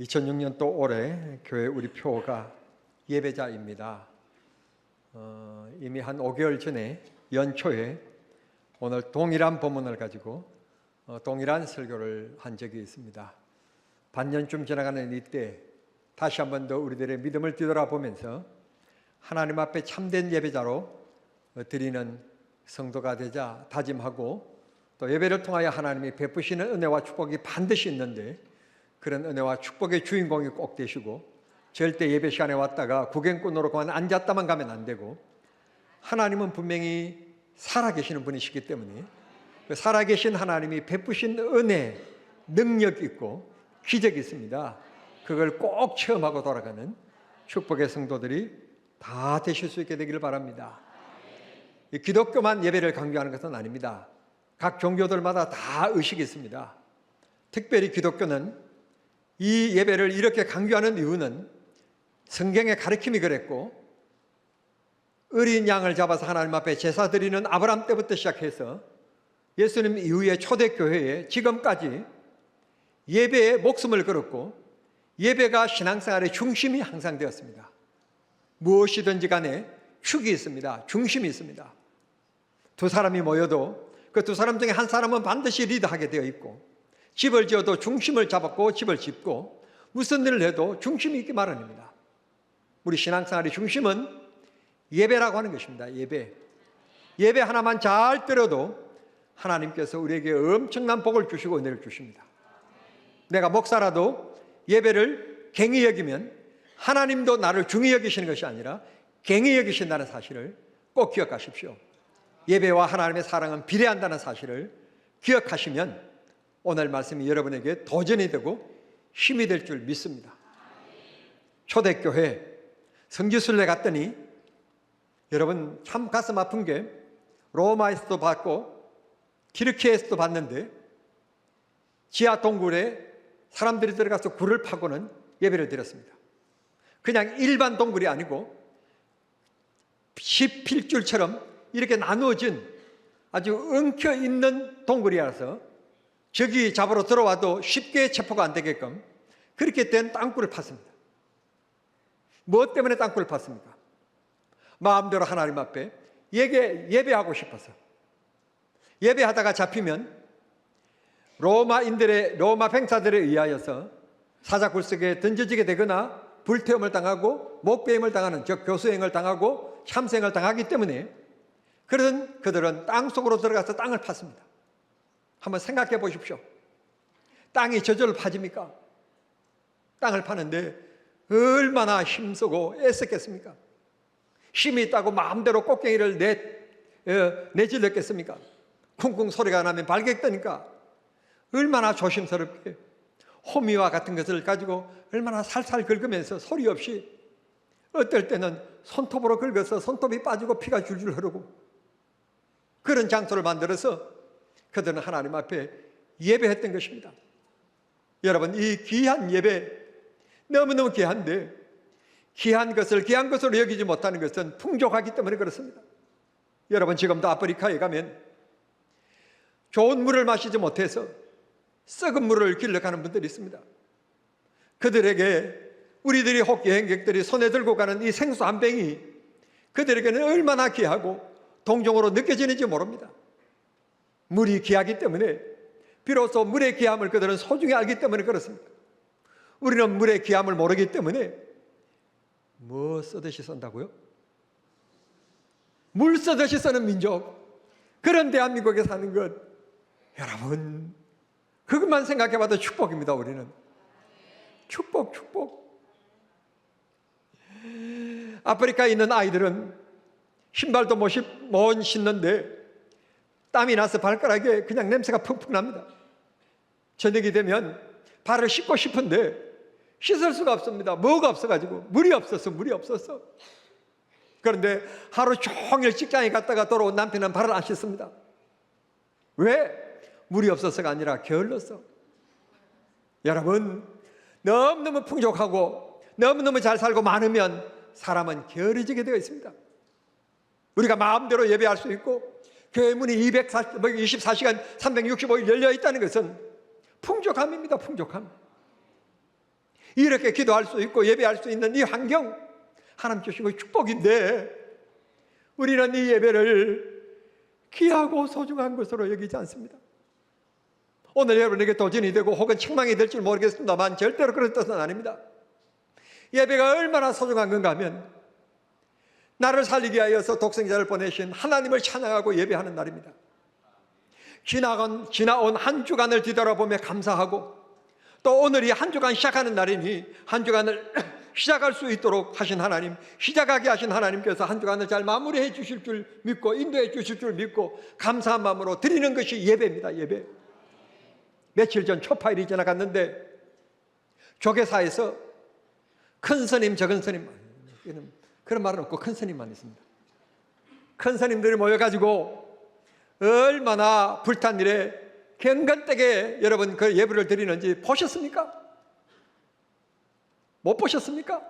2006년도 올해 교회 우리 표가 예배자입니다. 이미 한 5개월 전에 연초에 오늘 동일한 본문을 가지고 동일한 설교를 한 적이 있습니다. 반년쯤 지나가는 이때 다시 한 번 더 우리들의 믿음을 뒤돌아보면서 하나님 앞에 참된 예배자로 드리는 성도가 되자 다짐하고, 또 예배를 통하여 하나님이 베푸시는 은혜와 축복이 반드시 있는데 그런 은혜와 축복의 주인공이 꼭 되시고, 절대 예배 시간에 왔다가 구경꾼으로 그만 앉았다만 가면 안 되고, 하나님은 분명히 살아계시는 분이시기 때문에 그 살아계신 하나님이 베푸신 은혜, 능력 있고 기적이 있습니다. 그걸 꼭 체험하고 돌아가는 축복의 성도들이 다 되실 수 있게 되기를 바랍니다. 기독교만 예배를 강조하는 것은 아닙니다. 각 종교들마다 다 의식이 있습니다. 특별히 기독교는 이 예배를 이렇게 강조하는 이유는 성경의 가르침이 그랬고, 어린 양을 잡아서 하나님 앞에 제사 드리는 아브라함 때부터 시작해서 예수님 이후에 초대교회에 지금까지 예배에 목숨을 걸었고, 예배가 신앙생활의 중심이 항상 되었습니다. 무엇이든지 간에 축이 있습니다. 중심이 있습니다. 두 사람이 모여도 그 두 사람 중에 한 사람은 반드시 리드하게 되어 있고, 집을 지어도 중심을 잡았고 집을 짓고, 무슨 일을 해도 중심이 있기 마련입니다. 우리 신앙생활의 중심은 예배라고 하는 것입니다. 예배 하나만 잘 들어도 하나님께서 우리에게 엄청난 복을 주시고 은혜를 주십니다. 내가 목사라도 예배를 갱히 여기면 하나님도 나를 중히 여기시는 것이 아니라 갱히 여기신다는 사실을 꼭 기억하십시오. 예배와 하나님의 사랑은 비례한다는 사실을 기억하시면 오늘 말씀이 여러분에게 도전이 되고 힘이 될 줄 믿습니다. 초대교회 성지순례 갔더니 여러분 참 가슴 아픈 게, 로마에서도 봤고 튀르키예에서도 봤는데, 지하 동굴에 사람들이 들어가서 굴을 파고는 예배를 드렸습니다. 그냥 일반 동굴이 아니고 십필줄처럼 이렇게 나누어진 아주 엉켜 있는 동굴이라서 적이 잡으러 들어와도 쉽게 체포가 안 되게끔 그렇게 된 땅굴을 팠습니다. 무엇 때문에 땅굴을 팠습니까? 마음대로 하나님 앞에 예배하고 싶어서. 예배하다가 잡히면 로마 병사들에 의하여서 사자굴 속에 던져지게 되거나 불태움을 당하고 목배임을 당하는, 즉 교수행을 당하고 참생을 당하기 때문에 그들은 땅속으로 들어가서 땅을 팠습니다. 한번 생각해 보십시오. 땅이 저절로 파집니까? 땅을 파는데 얼마나 힘쓰고 애썼겠습니까? 힘이 있다고 마음대로 꽃갱이를 내질렀겠습니까? 쿵쿵 소리가 나면 발격 뜨니까 얼마나 조심스럽게 호미와 같은 것을 가지고 얼마나 살살 긁으면서 소리 없이, 어떨 때는 손톱으로 긁어서 손톱이 빠지고 피가 줄줄 흐르고, 그런 장소를 만들어서 그들은 하나님 앞에 예배했던 것입니다. 여러분, 이 귀한 예배, 너무너무 귀한데 귀한 것으로 여기지 못하는 것은 풍족하기 때문에 그렇습니다. 여러분, 지금도 아프리카에 가면 좋은 물을 마시지 못해서 썩은 물을 길러가는 분들이 있습니다. 그들에게 우리들이 혹 여행객들이 손에 들고 가는 이 생수 한 병이 그들에게는 얼마나 귀하고 동정으로 느껴지는지 모릅니다. 물이 귀하기 때문에, 비로소 물의 귀함을 그들은 소중히 알기 때문에 그렇습니다. 우리는 물의 귀함을 모르기 때문에 뭐 쓰듯이 쓴다고요? 물 쓰듯이 쓰는 민족, 그런 대한민국에 사는 것, 여러분 그것만 생각해봐도 축복입니다. 우리는 축복. 아프리카에 있는 아이들은 신발도 못 신는데 땀이 나서 발가락에 그냥 냄새가 푹푹 납니다. 저녁이 되면 발을 씻고 싶은데 씻을 수가 없습니다. 뭐가 없어가지고, 물이 없었어. 그런데 하루 종일 직장에 갔다가 돌아온 남편은 발을 안 씻습니다. 왜? 물이 없어서가 아니라 게을렀어. 여러분, 너무너무 풍족하고 너무너무 잘 살고 많으면 사람은 게으르지게 되어 있습니다. 우리가 마음대로 예배할 수 있고 교회 문이 24시간 365일 열려 있다는 것은 풍족함입니다. 풍족함. 이렇게 기도할 수 있고 예배할 수 있는 이 환경, 하나님 주신 거 축복인데 우리는 이 예배를 귀하고 소중한 것으로 여기지 않습니다. 오늘 여러분에게 도전이 되고 혹은 책망이 될 줄 모르겠습니다만 절대로 그런 뜻은 아닙니다. 예배가 얼마나 소중한 건가 하면 나를 살리기 위하여서 독생자를 보내신 하나님을 찬양하고 예배하는 날입니다. 지나온 한 주간을 뒤돌아보며 감사하고 또 오늘이 한 주간 시작하는 날이니 한 주간을 시작할 수 있도록 하신 하나님, 시작하게 하신 하나님께서 한 주간을 잘 마무리해 주실 줄 믿고 인도해 주실 줄 믿고 감사한 마음으로 드리는 것이 예배입니다. 예배. 며칠 전 초파일이 지나갔는데 조계사에서 큰 스님 적은 스님, 그런 말은 없고 큰 스님만 있습니다. 큰 스님들이 모여가지고 얼마나 불탄 일에 경건되게 여러분 그 예배를 드리는지 보셨습니까? 못 보셨습니까?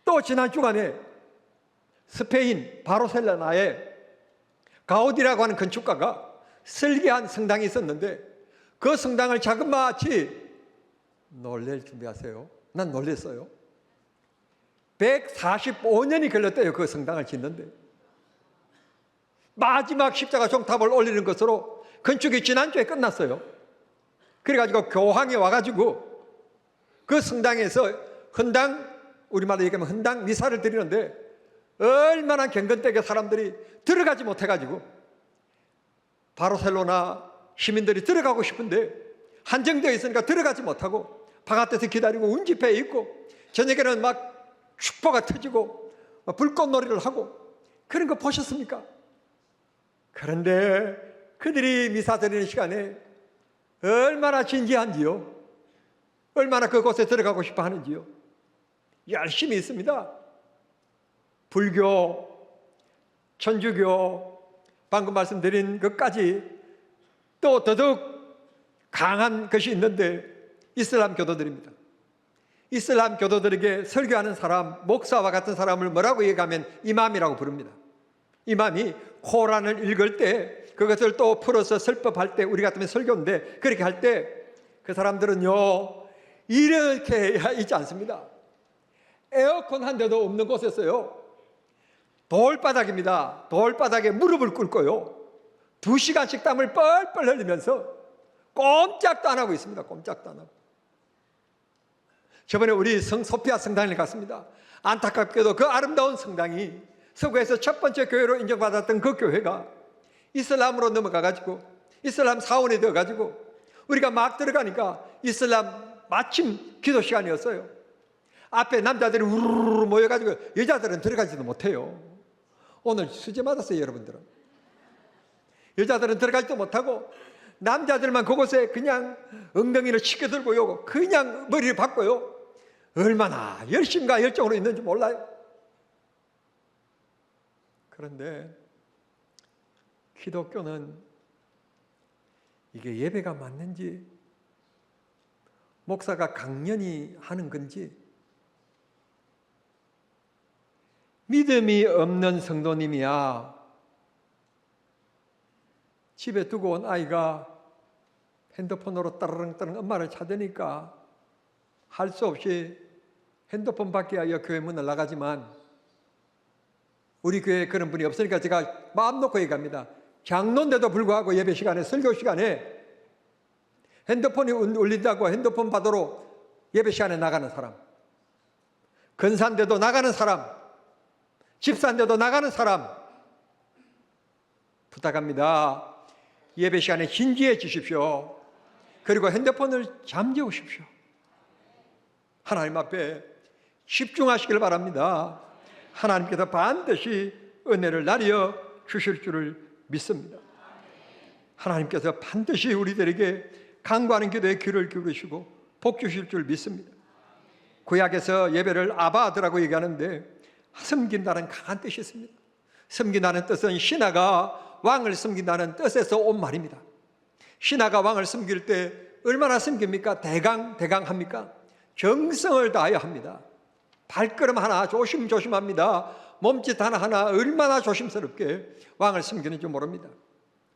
또 지난 주간에 스페인 바르셀로나에 가우디라고 하는 건축가가 설계한 성당이 있었는데 그 성당을 자그마치 놀랄 준비하세요. 난 놀랐어요. 145년이 걸렸대요. 그 성당을 짓는데 마지막 십자가 종탑을 올리는 것으로 건축이 지난주에 끝났어요. 그래가지고 교황이 와가지고 그 성당에서 헌당, 우리말로 얘기하면 헌당 미사를 드리는데 얼마나 경건되게 사람들이 들어가지 못해가지고 바르셀로나 시민들이 들어가고 싶은데 한정되어 있으니까 들어가지 못하고 바깥에서 기다리고 운집회에 있고 저녁에는 막 축포가 터지고 불꽃놀이를 하고 그런 거 보셨습니까? 그런데 그들이 미사 드리는 시간에 얼마나 진지한지요, 얼마나 그곳에 들어가고 싶어 하는지요. 열심히 있습니다. 불교, 천주교, 방금 말씀드린 것까지 또 더더욱 강한 것이 있는데 이슬람 교도들입니다. 이슬람 교도들에게 설교하는 사람, 목사와 같은 사람을 뭐라고 얘기하면 이맘이라고 부릅니다. 이맘이 코란을 읽을 때 그것을 또 풀어서 설법할 때 우리 같으면 설교인데 그렇게 할 때 그 사람들은요 이렇게 있지 않습니다. 에어컨 한 대도 없는 곳에서요 돌바닥입니다. 돌바닥에 무릎을 꿇고요 2시간씩 땀을 뻘뻘 흘리면서 꼼짝도 안 하고 있습니다. 꼼짝도 안 하고. 저번에 우리 소피아 성당에 갔습니다. 안타깝게도 그 아름다운 성당이 서구에서 첫 번째 교회로 인정받았던 그 교회가 이슬람으로 넘어가가지고 이슬람 사원이 되어가지고 우리가 막 들어가니까 이슬람 마침 기도 시간이었어요. 앞에 남자들이 우르르 모여가지고 여자들은 들어가지도 못해요. 오늘 수제 맞았어요. 여러분들은 여자들은 들어가지도 못하고 남자들만 그곳에 그냥 엉덩이를 치켜 들고요 그냥 머리를 박고요 얼마나 열심과 열정으로 있는지 몰라요. 그런데 기독교는 이게 예배가 맞는지 목사가 강연히 하는 건지 믿음이 없는 성도님이야 집에 두고 온 아이가 핸드폰으로 따르릉따르릉 엄마를 찾으니까 할 수 없이 핸드폰 받기 위하여 교회 문을 나가지만 우리 교회에 그런 분이 없으니까 제가 마음 놓고 얘기합니다. 장로인데도 불구하고 예배 시간에 설교 시간에 핸드폰이 울린다고 핸드폰 받으러 예배 시간에 나가는 사람, 근사인데도 나가는 사람, 집사인데도 나가는 사람 부탁합니다. 예배 시간에 진지해지십시오. 그리고 핸드폰을 잠재우십시오. 하나님 앞에 집중하시길 바랍니다. 하나님께서 반드시 은혜를 나뉘어 주실 줄을 믿습니다. 하나님께서 반드시 우리들에게 간구하는 기도에 귀를 기울이시고 복 주실 줄 믿습니다. 구약에서 예배를 아바드라고 얘기하는데 섬긴다는 강한 뜻이 있습니다. 섬긴다는 뜻은 신하가 왕을 섬긴다는 뜻에서 온 말입니다. 신하가 왕을 섬길 때 얼마나 섬깁니까? 대강합니까? 정성을 다해야 합니다. 발걸음 하나 조심조심합니다. 몸짓 하나하나 얼마나 조심스럽게 왕을 섬기는지 모릅니다.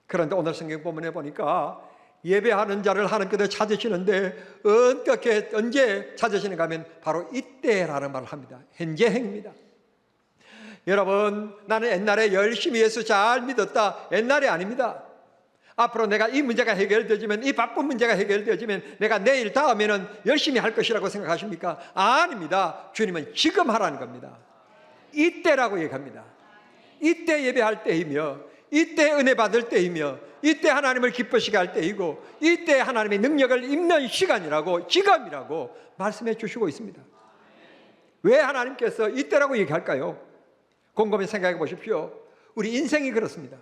그런데 오늘 성경 본문에 보니까 예배하는 자를 하나님께서 찾으시는데 어떻게 언제 찾으시는가 하면 바로 이때라는 말을 합니다. 현재행입니다. 여러분, 나는 옛날에 열심히 예수 잘 믿었다. 옛날이 아닙니다. 앞으로 내가 이 문제가 해결되지면, 이 바쁜 문제가 해결되지면 내가 내일 다음에는 열심히 할 것이라고 생각하십니까? 아닙니다. 주님은 지금 하라는 겁니다. 이때라고 얘기합니다. 이때 예배할 때이며, 이때 은혜 받을 때이며, 이때 하나님을 기쁘시게 할 때이고, 이때 하나님의 능력을 입는 시간이라고, 지금이라고 말씀해 주시고 있습니다. 왜 하나님께서 이때라고 얘기할까요? 곰곰이 생각해 보십시오. 우리 인생이 그렇습니다.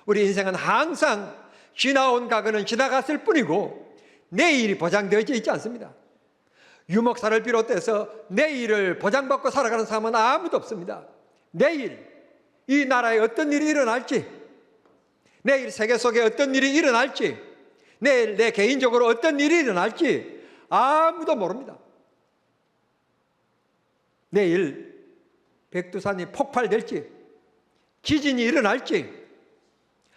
우리 인생은 항상 지나온 과거는 지나갔을 뿐이고 내일이 보장되어져 있지 않습니다. 유목사를 비롯해서 내일을 보장받고 살아가는 사람은 아무도 없습니다. 내일 이 나라에 어떤 일이 일어날지, 내일 세계 속에 어떤 일이 일어날지, 내일 내 개인적으로 어떤 일이 일어날지 아무도 모릅니다. 내일 백두산이 폭발될지, 지진이 일어날지,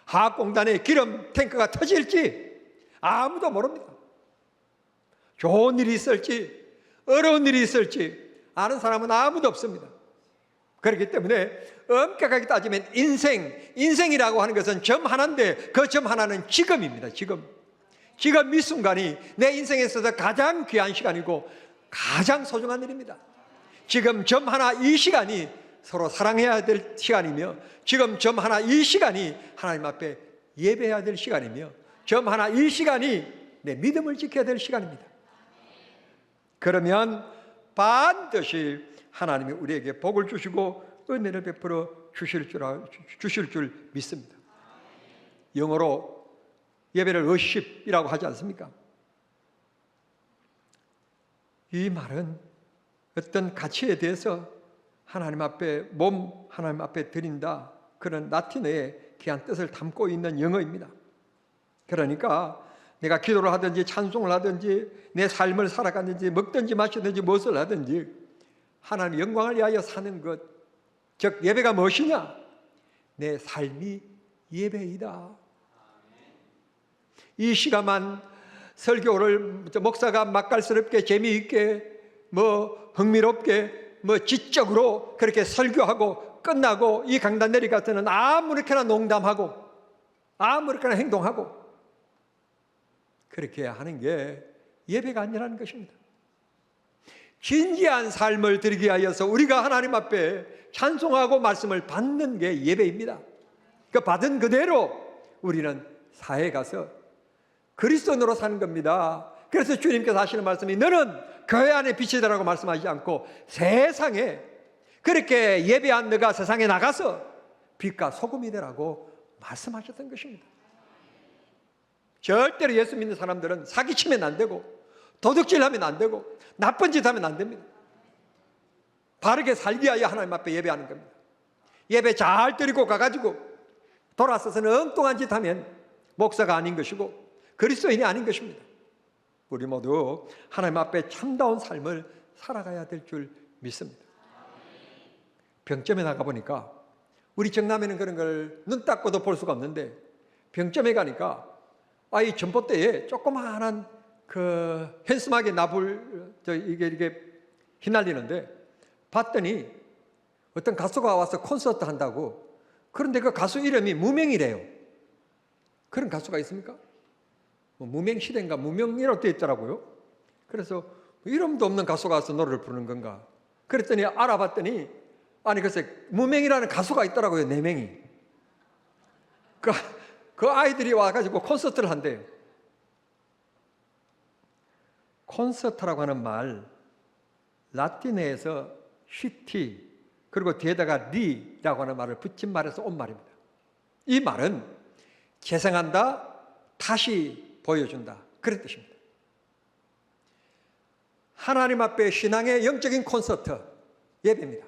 화학공단에 기름 탱크가 터질지 아무도 모릅니다. 좋은 일이 있을지 어려운 일이 있을지 아는 사람은 아무도 없습니다. 그렇기 때문에 엄격하게 따지면 인생이라고 하는 것은 점 하나인데 그 점 하나는 지금입니다. 지금 이 순간이 내 인생에 있어서 가장 귀한 시간이고 가장 소중한 일입니다. 지금 점 하나 이 시간이 서로 사랑해야 될 시간이며, 지금 점 하나 이 시간이 하나님 앞에 예배해야 될 시간이며, 점 하나 이 시간이 내 믿음을 지켜야 될 시간입니다. 그러면 반드시 하나님이 우리에게 복을 주시고 은혜를 베풀어 주실 줄 믿습니다. 영어로 예배를 worship이라고 하지 않습니까? 이 말은 어떤 가치에 대해서 하나님 앞에 드린다, 그런 라틴어의 귀한 뜻을 담고 있는 영어입니다. 그러니까 내가 기도를 하든지 찬송을 하든지 내 삶을 살아가든지 먹든지 마시든지 무엇을 하든지 하나님의 영광을 위하여 사는 것, 즉 예배가 무엇이냐? 내 삶이 예배이다. 이 시간만 설교를 목사가 맛깔스럽게 재미있게 흥미롭게 지적으로 그렇게 설교하고 끝나고 이 강단 내려가서는 아무렇게나 농담하고 아무렇게나 행동하고 그렇게 하는 게 예배가 아니라는 것입니다. 진지한 삶을 드리기 위하여서 우리가 하나님 앞에 찬송하고 말씀을 받는 게 예배입니다. 그 받은 그대로 우리는 사회에 가서 그리스도인으로 사는 겁니다. 그래서 주님께서 하시는 말씀이 너는 교회 안에 빛이다라고 말씀하지 않고 세상에 그렇게 예배한 너가 세상에 나가서 빛과 소금이 되라고 말씀하셨던 것입니다. 절대로 예수 믿는 사람들은 사기치면 안 되고 도둑질하면 안 되고 나쁜 짓 하면 안 됩니다. 바르게 살기 위하여 하나님 앞에 예배하는 겁니다. 예배 잘 드리고 가가지고 돌아서서는 엉뚱한 짓 하면 목사가 아닌 것이고 그리스도인이 아닌 것입니다. 우리 모두 하나님 앞에 참다운 삶을 살아가야 될 줄 믿습니다. 병점에 나가보니까 우리 정남에는 그런 걸 눈 닦고도 볼 수가 없는데 병점에 가니까 이 전봇대에 조그마한 그 현수막에 이게 휘날리는데 봤더니 어떤 가수가 와서 콘서트 한다고. 그런데 그 가수 이름이 무명이래요. 그런 가수가 있습니까? 무명시대인가 무명이라고 되어 있더라고요. 그래서 이름도 없는 가수가 와서 노래를 부르는 건가. 그랬더니 알아봤더니 글쎄 무명이라는 가수가 있더라고요. 4명이. 그 아이들이 와가지고 콘서트를 한대요. 콘서트라고 하는 말 라틴어에서 쉬티 그리고 뒤에다가 리라고 하는 말을 붙인 말에서 온 말입니다. 이 말은 재생한다, 다시 보여준다, 그런 뜻입니다. 하나님 앞에 신앙의 영적인 콘서트 예배입니다.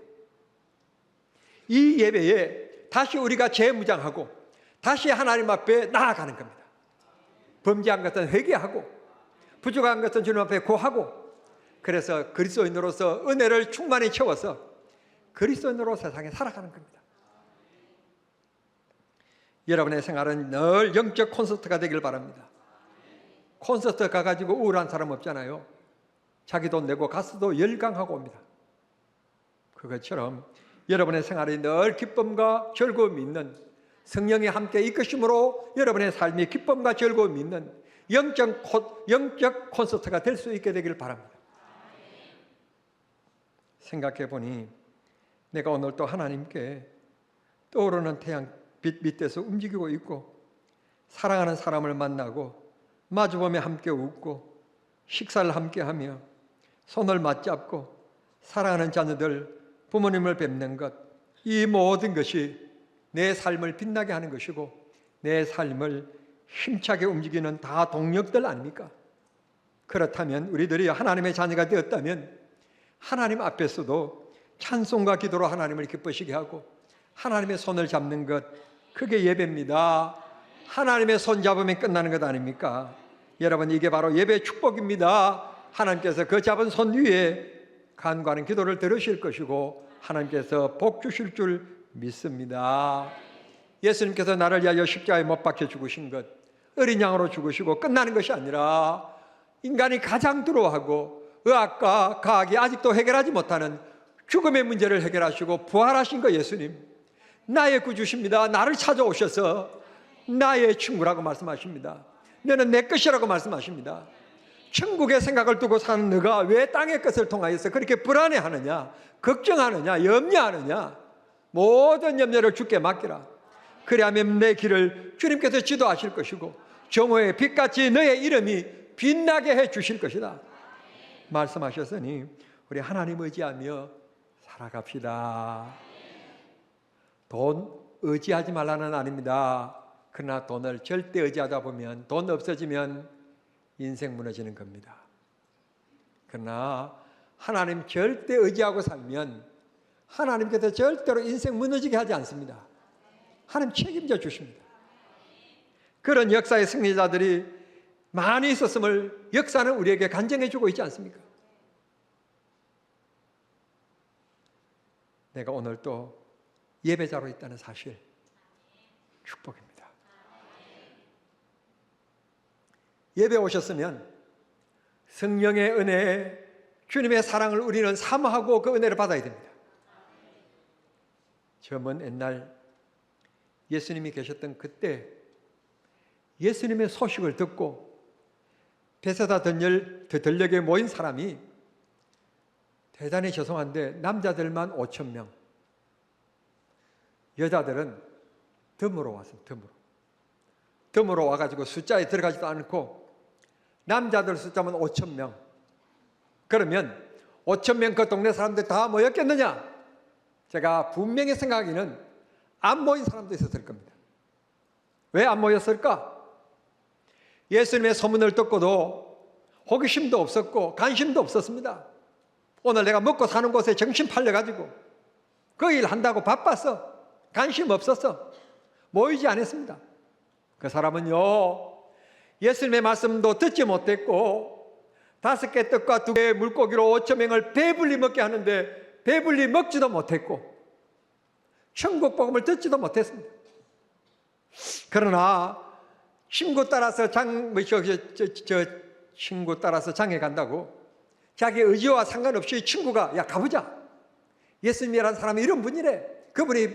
이 예배에 다시 우리가 재무장하고 다시 하나님 앞에 나아가는 겁니다. 범죄한 것은 회개하고 부족한 것은 주님 앞에 고하고 그래서 그리스도인으로서 은혜를 충만히 채워서 그리스도인으로 세상에 살아가는 겁니다. 여러분의 생활은 늘 영적 콘서트가 되길 바랍니다. 콘서트 가가지고 우울한 사람 없잖아요. 자기 돈 내고 가서도 열광하고 옵니다. 그것처럼 여러분의 생활이 늘 기쁨과 즐거움이 있는, 성령이 함께 이끄심으로 여러분의 삶이 기쁨과 즐거움이 있는 영적 콘서트가 될 수 있게 되기를 바랍니다. 생각해 보니 내가 오늘 또 하나님께 떠오르는 태양빛 밑에서 움직이고 있고, 사랑하는 사람을 만나고 마주보며 함께 웃고 식사를 함께 하며 손을 맞잡고 사랑하는 자녀들, 부모님을 뵙는 것, 이 모든 것이 내 삶을 빛나게 하는 것이고 내 삶을 힘차게 움직이는 다 동력들 아닙니까? 그렇다면 우리들이 하나님의 자녀가 되었다면 하나님 앞에서도 찬송과 기도로 하나님을 기쁘시게 하고 하나님의 손을 잡는 것, 그게 예배입니다. 하나님의 손 잡으면 끝나는 것 아닙니까? 여러분, 이게 바로 예배의 축복입니다. 하나님께서 그 잡은 손 위에 간구하는 기도를 들으실 것이고 하나님께서 복 주실 줄 믿습니다. 예수님께서 나를 위하여 십자가에 못 박혀 죽으신 것, 어린 양으로 죽으시고 끝나는 것이 아니라 인간이 가장 두려워하고 의학과 과학이 아직도 해결하지 못하는 죽음의 문제를 해결하시고 부활하신 거 예수님, 나의 구주십니다. 나를 찾아오셔서 나의 친구라고 말씀하십니다. 너는 내 것이라고 말씀하십니다. 천국의 생각을 두고 사는 너가 왜 땅의 것을 통하여서 그렇게 불안해하느냐, 걱정하느냐, 염려하느냐. 모든 염려를 주께 맡기라. 그리하면 내 길을 주님께서 지도하실 것이고 정오의 빛같이 너의 이름이 빛나게 해 주실 것이다 말씀하셨으니 우리 하나님 의지하며 살아갑시다. 돈 의지하지 말라는 아닙니다. 그러나 돈을 절대 의지하다 보면, 돈 없어지면 인생 무너지는 겁니다. 그러나 하나님 절대 의지하고 살면 하나님께서 절대로 인생 무너지게 하지 않습니다. 하나님 책임져 주십니다. 그런 역사의 승리자들이 많이 있었음을 역사는 우리에게 간증해 주고 있지 않습니까? 내가 오늘 또 예배자로 있다는 사실, 축복입니다. 예배 오셨으면 성령의 은혜에 주님의 사랑을 우리는 사모하고 그 은혜를 받아야 됩니다. 저 먼 옛날 예수님이 계셨던 그때 예수님의 소식을 듣고 베세다 들녘에 모인 사람이 대단히 죄송한데 남자들만 5,000명, 여자들은 덤으로 왔습니다. 덤으로 와가지고 숫자에 들어가지도 않고 남자들 숫자만 5,000명. 그러면 5,000명 그 동네 사람들 다 모였겠느냐? 제가 분명히 생각하기는 안 모인 사람도 있었을 겁니다. 왜 안 모였을까? 예수님의 소문을 듣고도 호기심도 없었고 관심도 없었습니다. 오늘 내가 먹고 사는 곳에 정신 팔려가지고 그 일 한다고 바빠서 관심 없었어. 모이지 않았습니다. 그 사람은요, 예수님의 말씀도 듣지 못했고 5개 떡과 2개의 물고기로 5,000명을 배불리 먹게 하는데 배불리 먹지도 못했고 천국 복음을 듣지도 못했습니다. 그러나 친구 따라서 친구 따라서 장에 간다고 자기 의지와 상관없이 친구가 야 가보자, 예수님이라는 사람이 이런 분이래, 그분이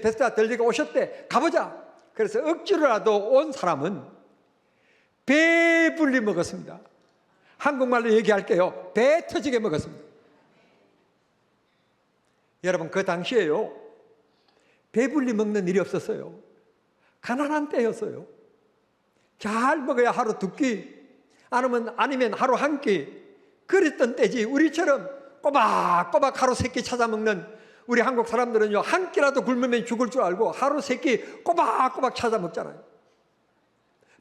베스다 들리고 오셨대, 가보자. 그래서 억지로라도 온 사람은 배불리 먹었습니다. 한국말로 얘기할게요. 배 터지게 먹었습니다. 여러분, 그 당시에요, 배불리 먹는 일이 없었어요. 가난한 때였어요. 잘 먹어야 하루 2끼, 아니면 하루 1끼, 그랬던 때지. 우리처럼 꼬박꼬박 하루 3끼 찾아 먹는 우리 한국 사람들은요, 한 끼라도 굶으면 죽을 줄 알고 하루 3끼 꼬박꼬박 찾아 먹잖아요.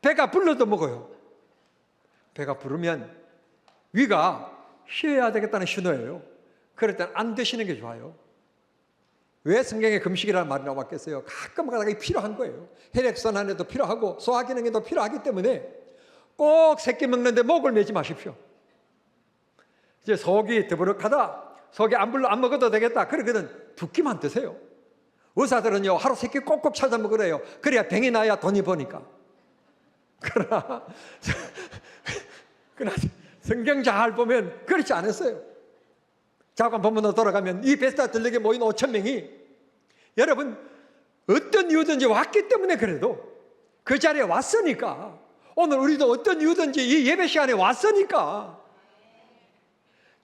배가 불러도 먹어요. 배가 부르면 위가 쉬어야 되겠다는 신호예요. 그럴 땐 안 드시는 게 좋아요. 왜 성경에 금식이라는 말이 나왔겠어요? 가끔 가다가 필요한 거예요. 혈액순환에도 필요하고 소화기능에도 필요하기 때문에 꼭 3끼 먹는데 목을 매지 마십시오. 이제 속이 더부룩하다, 속이 안 먹어도 되겠다, 그러거든 2끼만 드세요. 의사들은요, 하루 3끼 꼭꼭 찾아 먹으래요. 그래야 병이 나야 돈이 버니까. 그러나 그러나 성경 잘 보면 그렇지 않았어요. 잠깐 본문으로 돌아가면 이 베스다 들녘에 모인 5천 명이 여러분 어떤 이유든지 왔기 때문에 그래도 그 자리에 왔으니까 오늘 우리도 어떤 이유든지 이 예배 시간에 왔으니까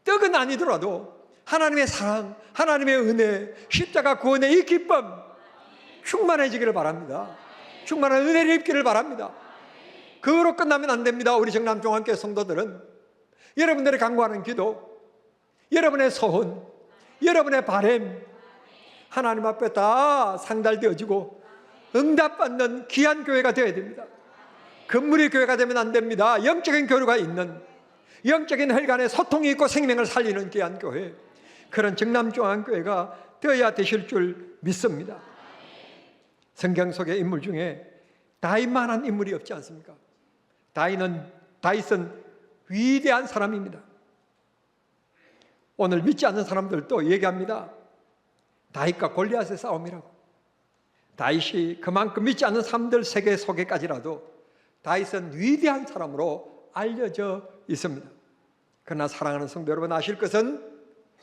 떡은 아니더라도 하나님의 사랑, 하나님의 은혜, 십자가 구원의 이 기쁨 충만해지기를 바랍니다. 충만한 은혜를 입기를 바랍니다. 그거로 끝나면 안 됩니다. 우리 정남종합교회 성도들은 여러분들이 간구하는 기도, 여러분의 소원, 여러분의 바람 하나님 앞에 다 상달되어지고 응답받는 귀한 교회가 되어야 됩니다. 건물의 교회가 되면 안 됩니다. 영적인 교류가 있는, 영적인 혈관에 소통이 있고 생명을 살리는 귀한 교회, 그런 정남종합교회가 되어야 되실 줄 믿습니다. 성경 속의 인물 중에 다윗만한 인물이 없지 않습니까? 다윗은 위대한 사람입니다. 오늘 믿지 않는 사람들도 얘기합니다. 다윗과 골리앗의 싸움이라고. 다윗이 그만큼 믿지 않는 사람들 세계 속에까지라도 다윗은 위대한 사람으로 알려져 있습니다. 그러나 사랑하는 성도 여러분, 아실 것은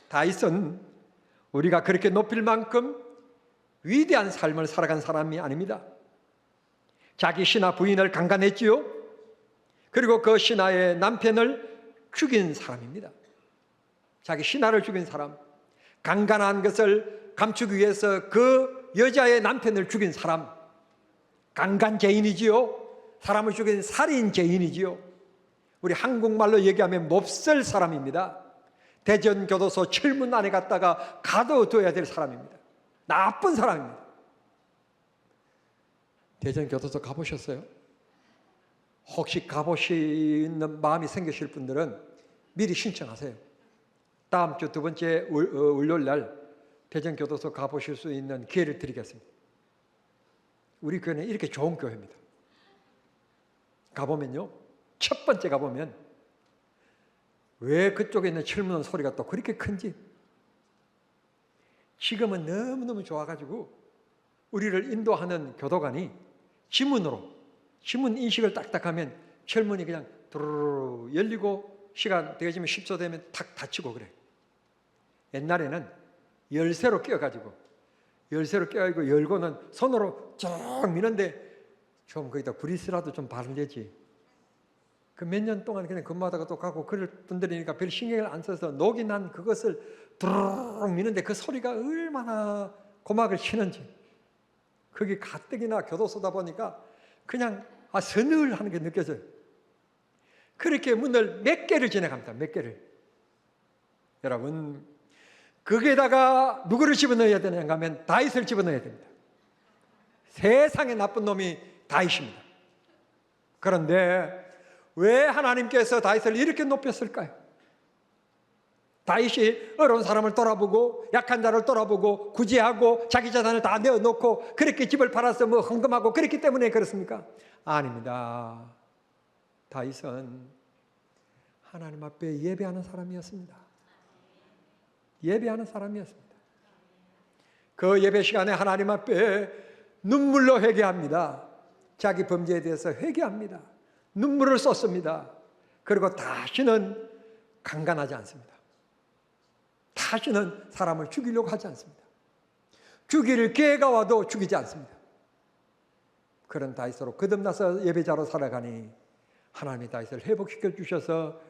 다윗은 우리가 그렇게 높일 만큼 위대한 삶을 살아간 사람이 아닙니다. 자기 신하 부인을 강간했지요. 그리고 그 신하의 남편을 죽인 사람입니다. 자기 신하를 죽인 사람, 강간한 것을 감추기 위해서 그 여자의 남편을 죽인 사람, 강간죄인이지요. 사람을 죽인 살인죄인이지요. 우리 한국말로 얘기하면 몹쓸 사람입니다. 대전교도소 철문 안에 갔다가 가둬둬야 될 사람입니다. 나쁜 사람입니다. 대전교도소 가보셨어요? 혹시 가보시는 마음이 생기실 분들은 미리 신청하세요. 다음 주 두 번째 월요일 날 대전교도소 가보실 수 있는 기회를 드리겠습니다. 우리 교회는 이렇게 좋은 교회입니다. 가보면요, 첫 번째 가보면 왜 그쪽에 있는 철문 소리가 또 그렇게 큰지, 지금은 너무너무 좋아가지고 우리를 인도하는 교도관이 지문 인식을 딱딱하면 철문이 그냥 두루루 열리고 시간 되어지면 10초 되면 탁 닫히고 그래. 옛날에는 열쇠로 끼워가지고 열고는 손으로 쭉 미는데 좀 거기다 그리스라도 좀 바르려지. 그 몇 년 동안 그냥 근무하다가 또 가고 그럴 분들이니까 별 신경을 안 써서 녹이 난 그것을 두루룩 미는데 그 소리가 얼마나 고막을 치는지. 거기 가뜩이나 교도소다 보니까 그냥 서늘하는 게 느껴져요. 그렇게 문을 몇 개를 지나갑니다. 몇 개를. 여러분, 거기에다가 누구를 집어넣어야 되는가 하면 다윗을 집어넣어야 됩니다. 세상에 나쁜 놈이 다윗입니다. 그런데 왜 하나님께서 다윗을 이렇게 높였을까요? 다윗이 어려운 사람을 돌아보고 약한 자를 돌아보고 구제하고 자기 재산을 다 내어놓고 그렇게 집을 팔아서 뭐 헌금하고 그랬기 때문에 그렇습니까? 아닙니다. 다윗은 하나님 앞에 예배하는 사람이었습니다. 예배하는 사람이었습니다. 그 예배 시간에 하나님 앞에 눈물로 회개합니다. 자기 범죄에 대해서 회개합니다. 눈물을 쏟습니다. 그리고 다시는 강간하지 않습니다. 다시는 사람을 죽이려고 하지 않습니다. 죽일 기회가 와도 죽이지 않습니다. 그런 다윗으로 거듭나서 예배자로 살아가니 하나님이 다윗을 회복시켜 주셔서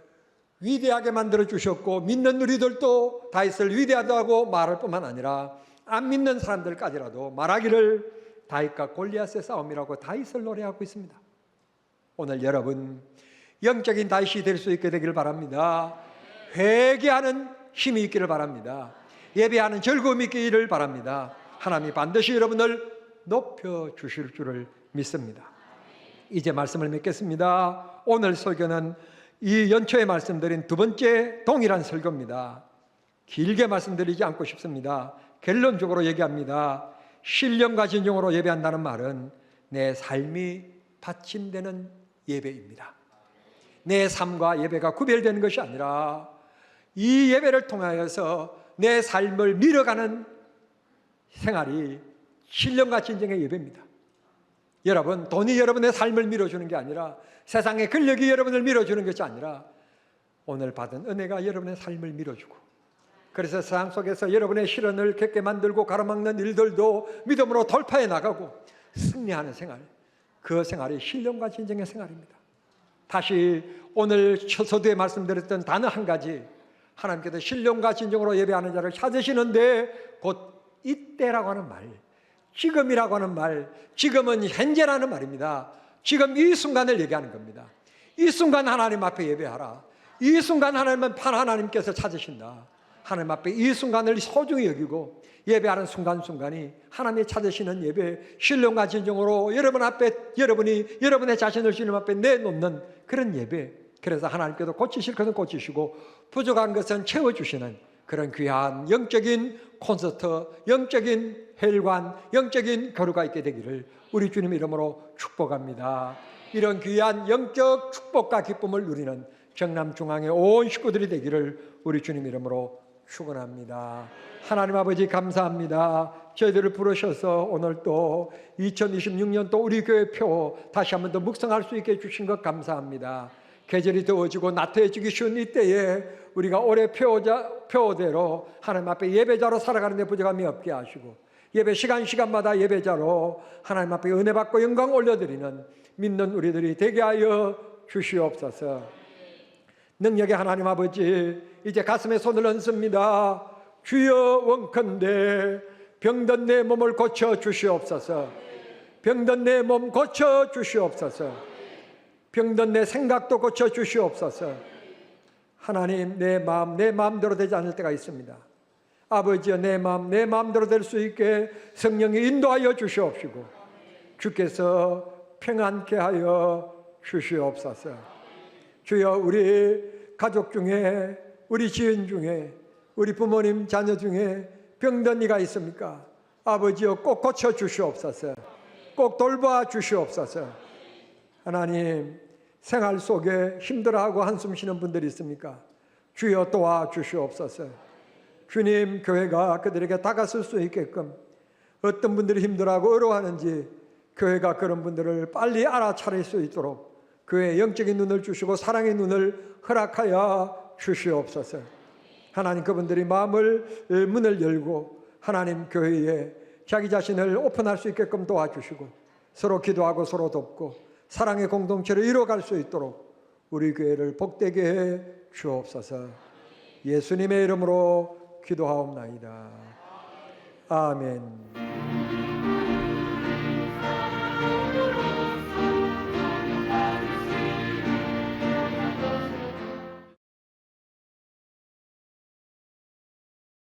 위대하게 만들어 주셨고, 믿는 우리들도 다윗을 위대하다고 말할 뿐만 아니라 안 믿는 사람들까지라도 말하기를 다윗과 골리앗의 싸움이라고 다윗을 노래하고 있습니다. 오늘 여러분 영적인 다윗이 될 수 있게 되기를 바랍니다. 회개하는 힘이 있기를 바랍니다. 예배하는 즐거움이 있기를 바랍니다. 하나님이 반드시 여러분을 높여 주실 줄을 믿습니다. 이제 말씀을 맺겠습니다. 오늘 설교는 이 연초에 말씀드린 두 번째 동일한 설교입니다. 길게 말씀드리지 않고 싶습니다. 결론적으로 얘기합니다. 신령과 진정으로 예배한다는 말은 내 삶이 받침되는 예배입니다. 내 삶과 예배가 구별되는 것이 아니라 이 예배를 통하여서 내 삶을 밀어가는 생활이 신령과 진정의 예배입니다. 여러분, 돈이 여러분의 삶을 밀어주는 게 아니라, 세상의 권력이 여러분을 밀어주는 것이 아니라 오늘 받은 은혜가 여러분의 삶을 밀어주고, 그래서 세상 속에서 여러분의 시련을 겪게 만들고 가로막는 일들도 믿음으로 돌파해 나가고 승리하는 생활, 그 생활이 신령과 진정의 생활입니다. 다시 오늘 서두에 말씀드렸던 단어 한 가지, 하나님께서 신령과 진정으로 예배하는 자를 찾으시는데 곧 이때라고 하는 말, 지금이라고 하는 말, 지금은 현재라는 말입니다. 지금 이 순간을 얘기하는 겁니다. 이 순간 하나님 앞에 예배하라. 이 순간 하나님께서 찾으신다. 하나님 앞에 이 순간을 소중히 여기고 예배하는 순간순간이 하나님이 찾으시는 예배, 신령과 진정으로 여러분 앞에 여러분이 여러분의 자신을 주님 앞에 내놓는 그런 예배, 그래서 하나님께서 고치실 것은 고치시고 부족한 것은 채워주시는 그런 귀한 영적인 콘서트, 영적인 혈관, 영적인 교류가 있게 되기를 우리 주님 이름으로 축복합니다. 이런 귀한 영적 축복과 기쁨을 누리는 경남중앙의 온 식구들이 되기를 우리 주님 이름으로 축원합니다. 하나님 아버지 감사합니다. 저희들을 부르셔서 오늘 또 2026년 또 우리 교회 표 다시 한번 더 묵상할 수 있게 해주신 것 감사합니다. 계절이 더워지고 나태해지기 쉬운 이때에 우리가 올해 표대로 하나님 앞에 예배자로 살아가는 데 부족함이 없게 하시고, 예배 시간마다 예배자로 하나님 앞에 은혜 받고 영광 올려드리는 믿는 우리들이 되게 하여 주시옵소서. 능력의 하나님 아버지, 이제 가슴에 손을 얹습니다. 주여 원컨대 병든 내 몸을 고쳐 주시옵소서. 병든 내 몸 고쳐 주시옵소서. 병든 내 생각도 고쳐 주시옵소서. 하나님, 내 마음 내 마음대로 되지 않을 때가 있습니다. 아버지여, 내 마음 내 마음대로 될 수 있게 성령이 인도하여 주시옵시고 주께서 평안케 하여 주시옵소서. 주여, 우리 가족 중에, 우리 지인 중에, 우리 부모님 자녀 중에 병든 이가 있습니까? 아버지여, 꼭 고쳐 주시옵소서. 꼭 돌봐 주시옵소서. 하나님, 생활 속에 힘들어하고 한숨 쉬는 분들이 있습니까? 주여 도와 주시옵소서. 주님, 교회가 그들에게 다가설 수 있게끔 어떤 분들이 힘들어하고 어려워하는지 교회가 그런 분들을 빨리 알아차릴 수 있도록 교회의 영적인 눈을 주시고 사랑의 눈을 허락하여 주시옵소서. 하나님, 그분들이 문을 열고 하나님 교회에 자기 자신을 오픈할 수 있게끔 도와주시고 서로 기도하고 서로 돕고 사랑의 공동체를 이루어갈 수 있도록 우리 교회를 복되게 해 주옵소서. 예수님의 이름으로 기도하옵나이다. 아멘.